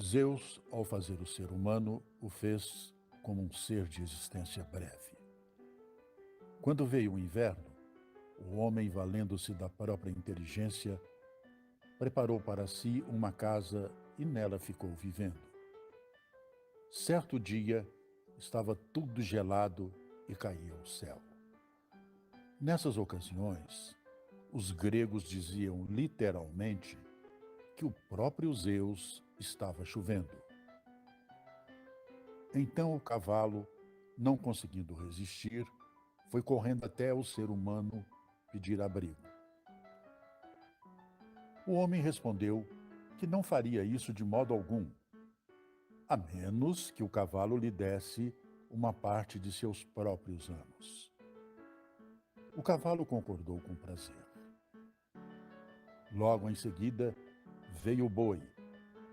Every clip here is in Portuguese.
Zeus, ao fazer o ser humano, o fez como um ser de existência breve. Quando veio o inverno, o homem, valendo-se da própria inteligência, preparou para si uma casa e nela ficou vivendo. Certo dia, estava tudo gelado e caía o céu. Nessas ocasiões, os gregos diziam literalmente que o próprio Zeus estava chovendo. Então o cavalo, não conseguindo resistir, foi correndo até o ser humano pedir abrigo. O homem respondeu que não faria isso de modo algum, a menos que o cavalo lhe desse uma parte de seus próprios anos. O cavalo concordou com prazer. Logo em seguida, veio o boi,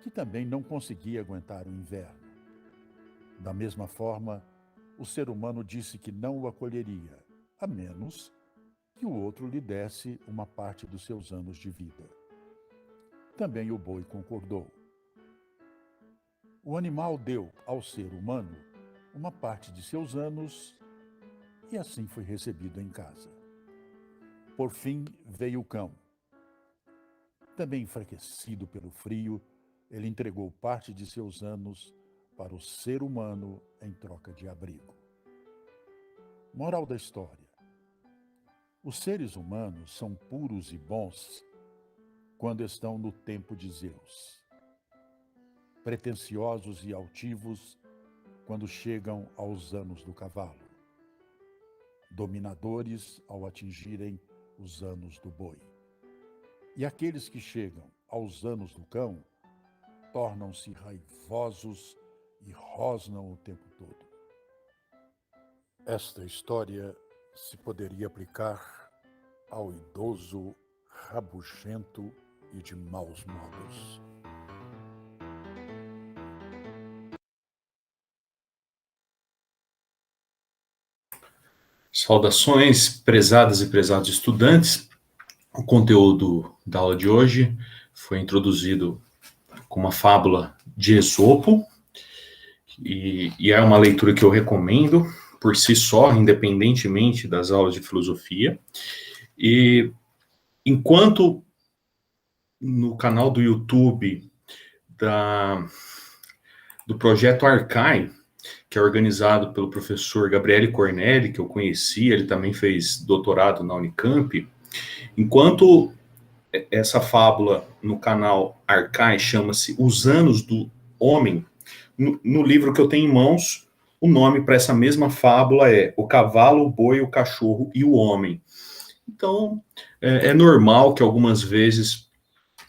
que também não conseguia aguentar o inverno. Da mesma forma, o ser humano disse que não o acolheria, a menos que o outro lhe desse uma parte dos seus anos de vida. Também o boi concordou. O animal deu ao ser humano uma parte de seus anos e assim foi recebido em casa. Por fim, veio o cão. Também enfraquecido pelo frio, ele entregou parte de seus anos para o ser humano em troca de abrigo. Moral da história: os seres humanos são puros e bons quando estão no tempo de Zeus, pretensiosos e altivos quando chegam aos anos do cavalo, dominadores ao atingirem os anos do boi. E aqueles que chegam aos anos do cão tornam-se raivosos e rosnam o tempo todo. Esta história se poderia aplicar ao idoso rabugento e de maus modos. Saudações, prezadas e prezados estudantes. O conteúdo da aula de hoje foi introduzido com uma fábula de Esopo, e é uma leitura que eu recomendo por si só, independentemente das aulas de filosofia. E enquanto no canal do YouTube do projeto Arcai, que é organizado pelo professor Gabriele Cornelli, que eu conheci, ele também fez doutorado na Unicamp. Enquanto essa fábula no canal Arcai chama-se Os Anos do Homem, no livro que eu tenho em mãos, o nome para essa mesma fábula é O Cavalo, o Boi, o Cachorro e o Homem. Então, é normal que algumas vezes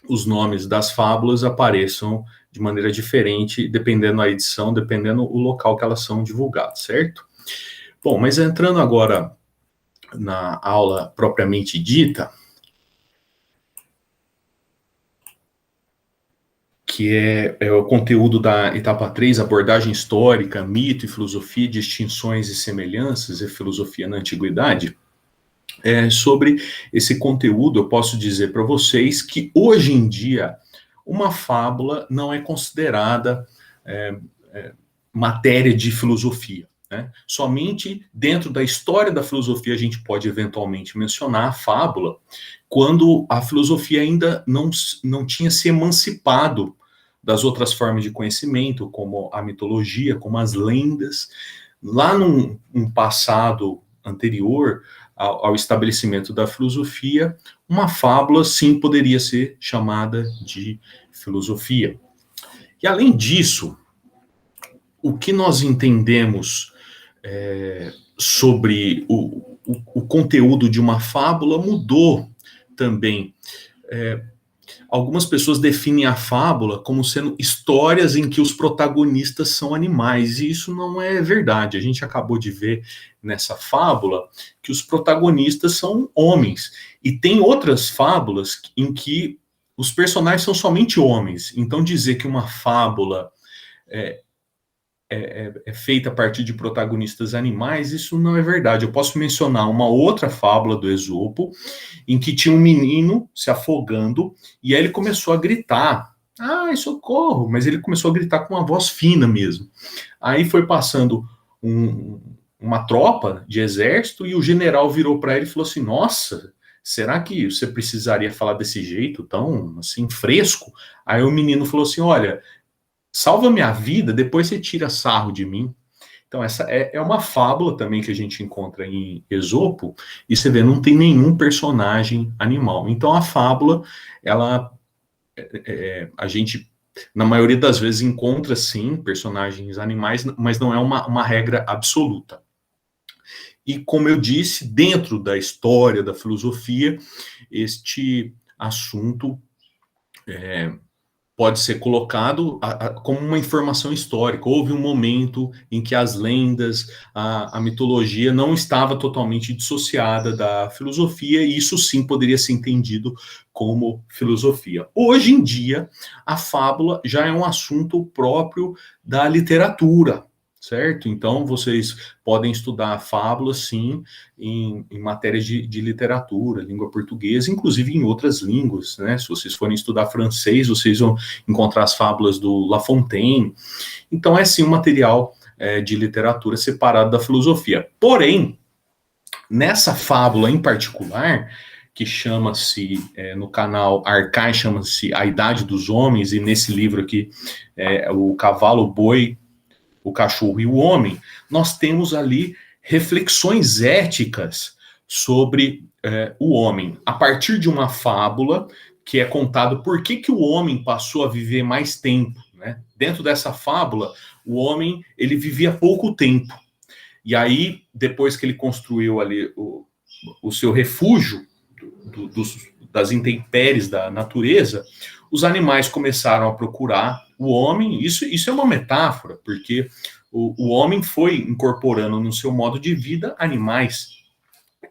os nomes das fábulas apareçam de maneira diferente, dependendo da edição, dependendo o local que elas são divulgadas, certo? Bom, mas entrando agora na aula propriamente dita, que é o conteúdo da etapa 3, abordagem histórica, mito e filosofia, distinções e semelhanças e filosofia na antiguidade. Sobre esse conteúdo, eu posso dizer para vocês que hoje em dia uma fábula não é considerada matéria de filosofia, né? Somente dentro da história da filosofia a gente pode eventualmente mencionar a fábula, quando a filosofia ainda não tinha se emancipado das outras formas de conhecimento, como a mitologia, como as lendas. Lá num passado anterior ao estabelecimento da filosofia, uma fábula sim poderia ser chamada de filosofia. E além disso, o que nós entendemos sobre o conteúdo de uma fábula mudou também. Algumas pessoas definem a fábula como sendo histórias em que os protagonistas são animais, e isso não é verdade. A gente acabou de ver nessa fábula que os protagonistas são homens, e tem outras fábulas em que os personagens são somente homens. Então dizer que uma fábula é feita a partir de protagonistas animais, isso não é verdade. Eu posso mencionar uma outra fábula do Esopo, em que tinha um menino se afogando, e aí ele começou a gritar: ai, socorro! Mas ele começou a gritar com uma voz fina mesmo. Aí foi passando uma tropa de exército e o general virou para ele e falou assim, nossa, será que você precisaria falar desse jeito tão, assim, fresco? Aí o menino falou assim, olha, salva minha vida, depois você tira sarro de mim. Então, essa é uma fábula também que a gente encontra em Esopo, e você vê, não tem nenhum personagem animal. Então, a fábula, ela, a gente, na maioria das vezes, encontra, sim, personagens animais, mas não é uma regra absoluta. E, como eu disse, dentro da história, da filosofia, este assunto pode ser colocado como uma informação histórica. Houve um momento em que as lendas, a mitologia não estava totalmente dissociada da filosofia, e isso sim poderia ser entendido como filosofia. Hoje em dia, a fábula já é um assunto próprio da literatura, certo? Então, vocês podem estudar fábulas, sim, em matérias de literatura, língua portuguesa, inclusive em outras línguas, né? Se vocês forem estudar francês, vocês vão encontrar as fábulas do La Fontaine. Então, é sim um material de literatura separado da filosofia. Porém, nessa fábula em particular, que chama-se, no canal Arcai, chama-se A Idade dos Homens, e nesse livro aqui, o cavalo, o boi, o cachorro e o homem, nós temos ali reflexões éticas sobre o homem, a partir de uma fábula que é contado por que o homem passou a viver mais tempo, né? Dentro dessa fábula, o homem, ele vivia pouco tempo, e aí, depois que ele construiu ali o seu refúgio das intempéries da natureza, os animais começaram a procurar o homem. Isso é uma metáfora, porque o homem foi incorporando no seu modo de vida animais.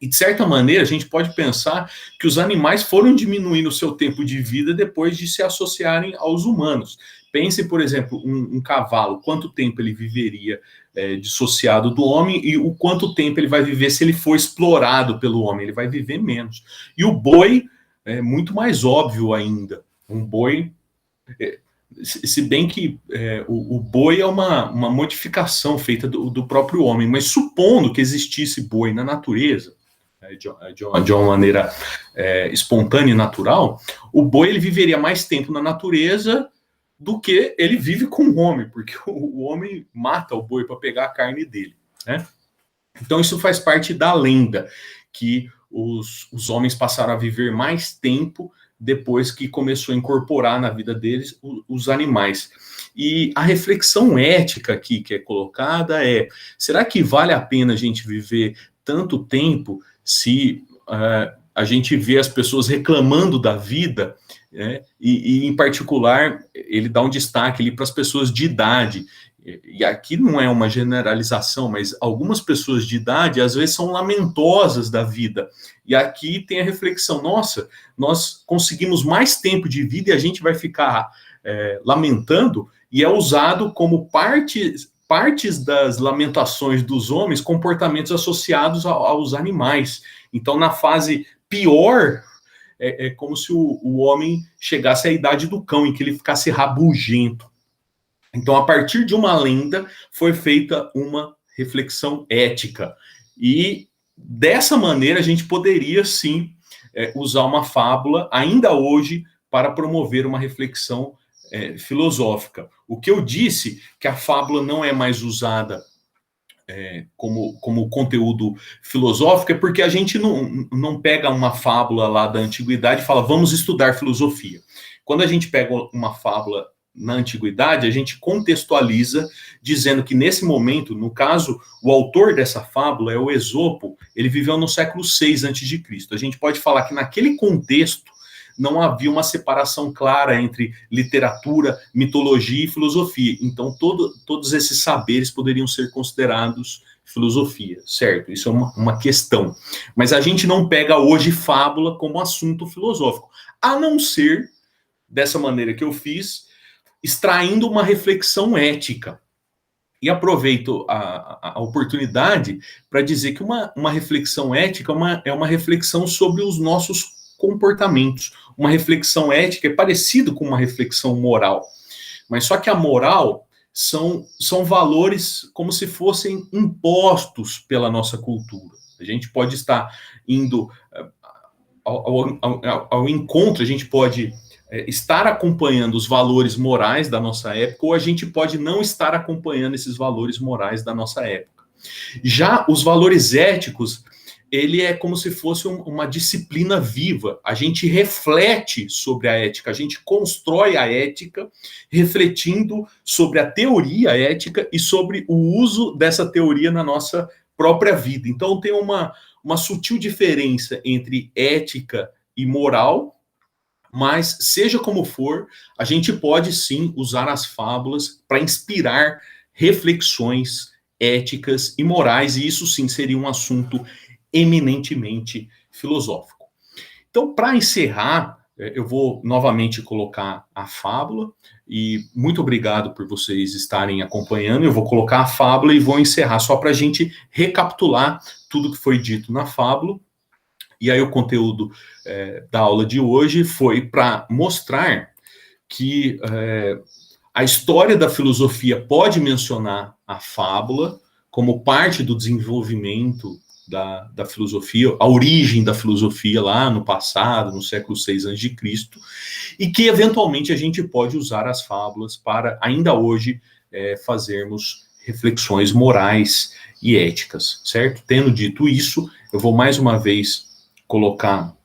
E, de certa maneira, a gente pode pensar que os animais foram diminuindo o seu tempo de vida depois de se associarem aos humanos. Pense, por exemplo, um cavalo, quanto tempo ele viveria dissociado do homem, e o quanto tempo ele vai viver se ele for explorado pelo homem. Ele vai viver menos. E o boi é muito mais óbvio ainda. Um boi, se bem que o boi é uma modificação feita do próprio homem, mas supondo que existisse boi na natureza, de uma maneira espontânea e natural, o boi ele viveria mais tempo na natureza do que ele vive com o homem, porque o homem mata o boi para pegar a carne dele, né? Então isso faz parte da lenda, que os homens passaram a viver mais tempo depois que começou a incorporar na vida deles os animais. E a reflexão ética aqui que é colocada é, será que vale a pena a gente viver tanto tempo se a gente vê as pessoas reclamando da vida, e em particular, ele dá um destaque ali para as pessoas de idade, e aqui não é uma generalização, mas algumas pessoas de idade, às vezes, são lamentosas da vida, e aqui tem a reflexão, nossa, nós conseguimos mais tempo de vida e a gente vai ficar lamentando, e é usado como partes das lamentações dos homens, comportamentos associados aos animais. Então, na fase pior, é como se o homem chegasse à idade do cão, em que ele ficasse rabugento. Então, a partir de uma lenda, foi feita uma reflexão ética. E, dessa maneira, a gente poderia, sim, usar uma fábula, ainda hoje, para promover uma reflexão filosófica. O que eu disse, que a fábula não é mais usada como conteúdo filosófico, é porque a gente não pega uma fábula lá da antiguidade e fala, vamos estudar filosofia. Quando a gente pega uma fábula na antiguidade, a gente contextualiza, dizendo que nesse momento, no caso, o autor dessa fábula é o Esopo, ele viveu no século VI a.C. A gente pode falar que naquele contexto não havia uma separação clara entre literatura, mitologia e filosofia. Então, todos esses saberes poderiam ser considerados filosofia, certo? Isso é uma questão. Mas a gente não pega hoje fábula como assunto filosófico, a não ser, dessa maneira que eu fiz, extraindo uma reflexão ética. E aproveito a oportunidade para dizer que uma reflexão ética é uma reflexão sobre os nossos comportamentos. Uma reflexão ética é parecido com uma reflexão moral, mas só que a moral são valores como se fossem impostos pela nossa cultura. A gente pode estar indo ao encontro, a gente pode estar acompanhando os valores morais da nossa época, ou a gente pode não estar acompanhando esses valores morais da nossa época. Já os valores éticos, ele é como se fosse uma disciplina viva. A gente reflete sobre a ética, a gente constrói a ética, refletindo sobre a teoria ética e sobre o uso dessa teoria na nossa própria vida. Então tem uma sutil diferença entre ética e moral, mas seja como for, a gente pode sim usar as fábulas para inspirar reflexões éticas e morais, e isso sim seria um assunto eminentemente filosófico. Então, para encerrar, eu vou novamente colocar a fábula, e muito obrigado por vocês estarem acompanhando. Eu vou colocar a fábula e vou encerrar, só para a gente recapitular tudo que foi dito na fábula. E aí o conteúdo da aula de hoje foi para mostrar que a história da filosofia pode mencionar a fábula como parte do desenvolvimento da filosofia, a origem da filosofia lá no passado, no século VI a.C., e que eventualmente a gente pode usar as fábulas para, ainda hoje, fazermos reflexões morais e éticas, certo? Tendo dito isso, eu vou mais uma vez colocar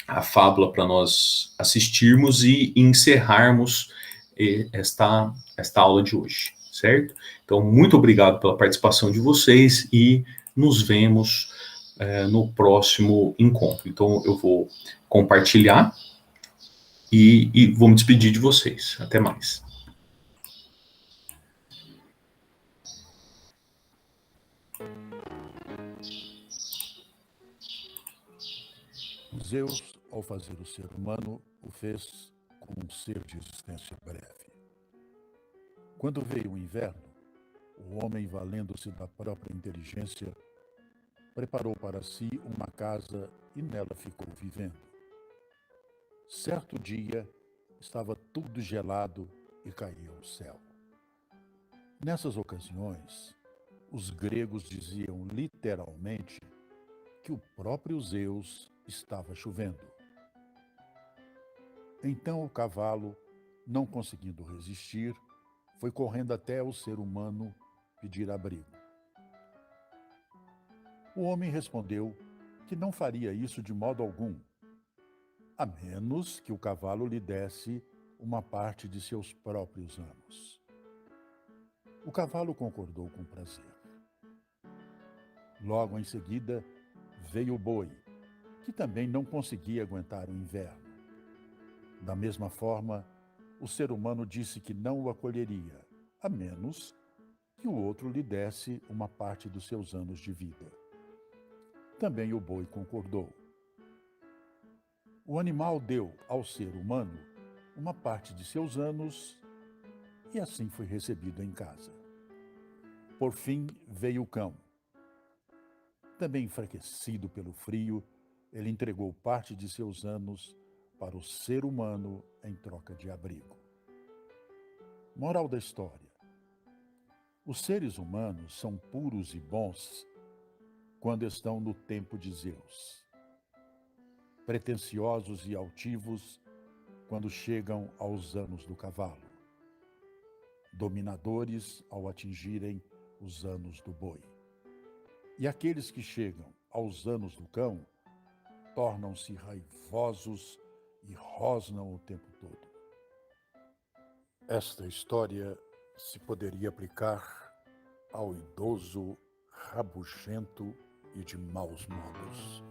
a fábula para nós assistirmos e encerrarmos esta aula de hoje, certo? Então, muito obrigado pela participação de vocês e nos vemos no próximo encontro. Então, eu vou compartilhar e vou me despedir de vocês. Até mais. Zeus, ao fazer o ser humano, o fez como um ser de existência breve. Quando veio o inverno, o homem, valendo-se da própria inteligência, preparou para si uma casa e nela ficou vivendo. Certo dia, estava tudo gelado e caía o céu. Nessas ocasiões, os gregos diziam literalmente que o próprio Zeus estava chovendo. Então o cavalo, não conseguindo resistir, foi correndo até o ser humano pedir abrigo. O homem respondeu que não faria isso de modo algum, a menos que o cavalo lhe desse uma parte de seus próprios anos. O cavalo concordou com prazer. Logo em seguida, veio o boi, que também não conseguia aguentar o inverno. Da mesma forma, o ser humano disse que não o acolheria, a menos que o outro lhe desse uma parte dos seus anos de vida. Também o boi concordou. O animal deu ao ser humano uma parte de seus anos e assim foi recebido em casa. Por fim, veio o cão. Também enfraquecido pelo frio, ele entregou parte de seus anos para o ser humano em troca de abrigo. Moral da história: os seres humanos são puros e bons quando estão no tempo de Zeus, pretensiosos e altivos quando chegam aos anos do cavalo, dominadores ao atingirem os anos do boi. E aqueles que chegam aos anos do cão tornam-se raivosos e rosnam o tempo todo. Esta história se poderia aplicar ao idoso rabugento e de maus modos.